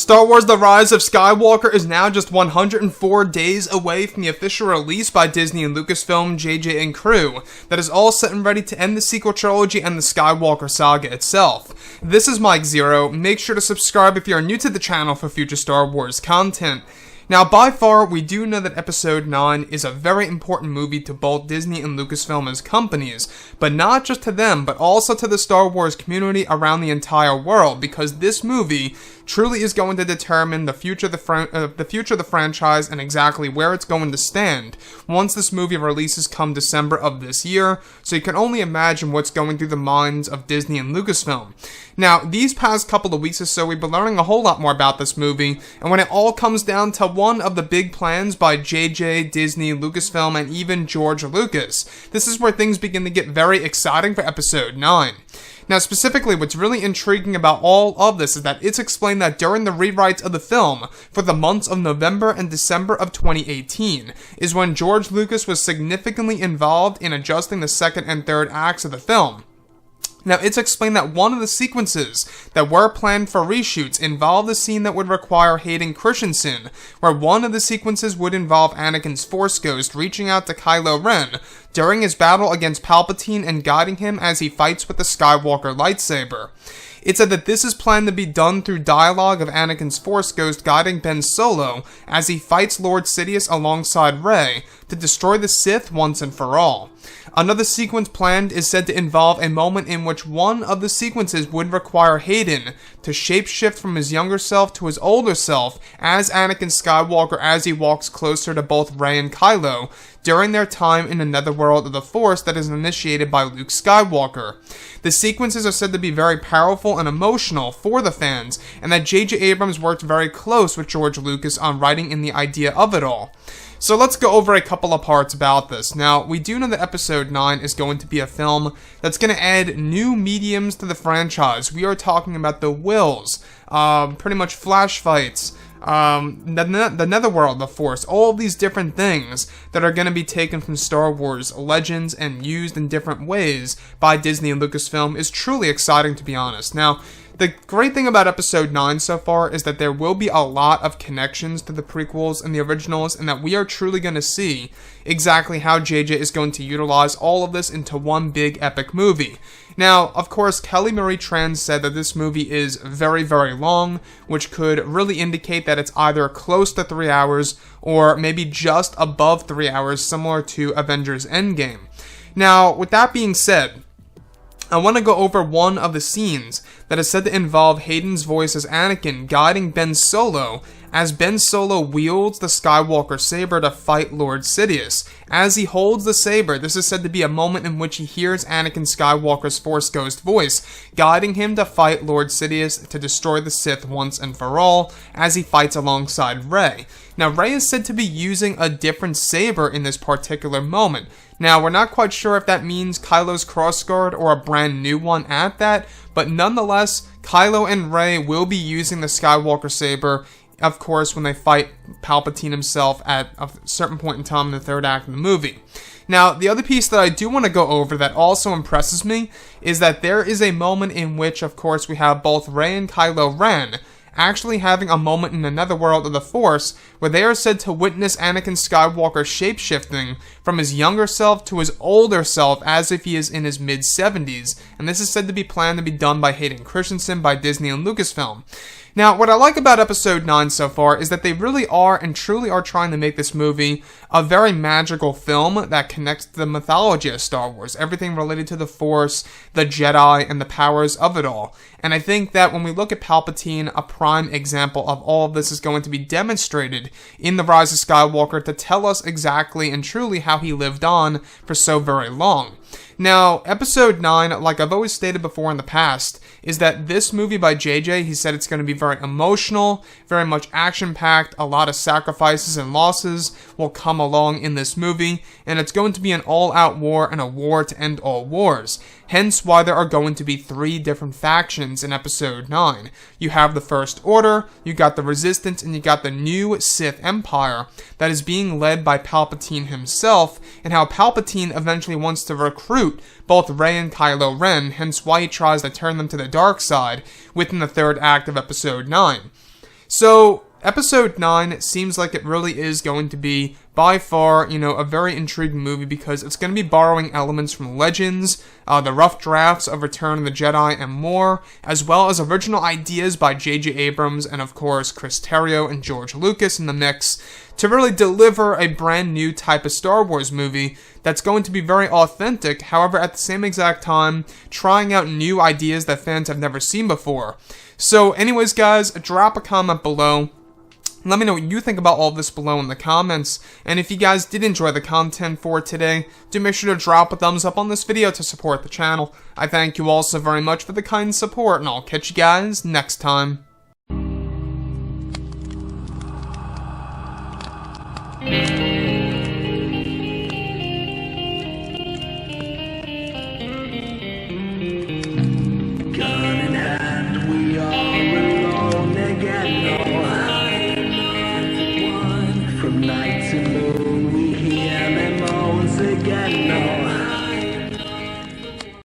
Star Wars The Rise of Skywalker is now just 104 days away from the official release by Disney and Lucasfilm, JJ and crew, that is all set and ready to end the sequel trilogy and the Skywalker saga itself. This is Mike Zero. Make sure to subscribe if you are new to the channel for future Star Wars content. Now, by far, we do know that Episode 9 is a very important movie to both Disney and Lucasfilm as companies, but not just to them, but also to the Star Wars community around the entire world, because this movie truly is going to determine the future of the franchise and exactly where it's going to stand once this movie releases come December of this year, so you can only imagine what's going through the minds of Disney and Lucasfilm. Now, these past couple of weeks or so, we've been learning a whole lot more about this movie, and when it all comes down to one of the big plans by JJ, Disney, Lucasfilm, and even George Lucas, this is where things begin to get very exciting for Episode 9. Now, specifically, what's really intriguing about all of this is that it's explained that during the rewrites of the film for the months of November and December of 2018 is when George Lucas was significantly involved in adjusting the second and third acts of the film. Now, it's explained that one of the sequences that were planned for reshoots involved a scene that would require Hayden Christensen, where one of the sequences would involve Anakin's Force Ghost reaching out to Kylo Ren during his battle against Palpatine and guiding him as he fights with the Skywalker lightsaber. It said that this is planned to be done through dialogue of Anakin's Force Ghost guiding Ben Solo as he fights Lord Sidious alongside Rey to destroy the Sith once and for all. Another sequence planned is said to involve a moment in which one of the sequences would require Hayden to shapeshift from his younger self to his older self as Anakin Skywalker as he walks closer to both Rey and Kylo during their time in the netherworld of the Force that is initiated by Luke Skywalker. The sequences are said to be very powerful and emotional for the fans, and that J.J. Abrams worked very close with George Lucas on writing in the idea of it all. So let's go over a couple of parts about this. Now, we do know that Episode 9 is going to be a film that's going to add new mediums to the franchise. We are talking about the wills, pretty much flash fights, the netherworld, the Force, all of these different things that are going to be taken from Star Wars legends and used in different ways by Disney and Lucasfilm is truly exciting, to be honest. Now, the great thing about Episode 9 so far is that there will be a lot of connections to the prequels and the originals, and that we are truly going to see exactly how JJ is going to utilize all of this into one big epic movie. Now, of course, Kelly Marie Tran said that this movie is very, very long, which could really indicate that it's either close to 3 hours or maybe just above 3 hours, similar to Avengers Endgame. Now, with that being said, I want to go over one of the scenes that is said to involve Hayden's voice as Anakin guiding Ben Solo as Ben Solo wields the Skywalker saber to fight Lord Sidious. As he holds the saber, this is said to be a moment in which he hears Anakin Skywalker's Force Ghost voice, guiding him to fight Lord Sidious to destroy the Sith once and for all, as he fights alongside Rey. Now, Rey is said to be using a different saber in this particular moment. Now, we're not quite sure if that means Kylo's crossguard or a brand new one at that, but nonetheless, Kylo and Rey will be using the Skywalker saber, of course, when they fight Palpatine himself at a certain point in time in the third act of the movie. Now, the other piece that I do want to go over that also impresses me is that there is a moment in which, of course, we have both Rey and Kylo Ren actually having a moment in the netherworld of the Force where they are said to witness Anakin Skywalker shapeshifting from his younger self to his older self as if he is in his mid-70s, and this is said to be planned to be done by Hayden Christensen by Disney and Lucasfilm. Now, what I like about Episode 9 so far is that they really are and truly are trying to make this movie a very magical film that connects to the mythology of Star Wars, everything related to the Force, the Jedi, and the powers of it all. And I think that when we look at Palpatine, a prime example of all of this is going to be demonstrated in The Rise of Skywalker to tell us exactly and truly how he lived on for so very long. Now, Episode 9, like I've always stated before in the past, is that this movie by JJ, he said it's going to be very emotional, very much action-packed, a lot of sacrifices and losses will come along in this movie, and it's going to be an all-out war and a war to end all wars. Hence why there are going to be 3 different factions in Episode 9. You have the First Order, you got the Resistance, and you got the new Sith Empire that is being led by Palpatine himself, and how Palpatine eventually wants to recruit both Rey and Kylo Ren, hence why he tries to turn them to the dark side within the third act of Episode 9. So, Episode 9 seems like it really is going to be, by far, a very intriguing movie because it's going to be borrowing elements from Legends, the rough drafts of Return of the Jedi, and more, as well as original ideas by J.J. Abrams and, of course, Chris Terrio and George Lucas in the mix, to really deliver a brand new type of Star Wars movie that's going to be very authentic, however, at the same exact time, trying out new ideas that fans have never seen before. So, anyways, guys, drop a comment below. Let me know what you think about all this below in the comments, and if you guys did enjoy the content for today, do make sure to drop a thumbs up on this video to support the channel. I thank you all so very much for the kind support, and I'll catch you guys next time.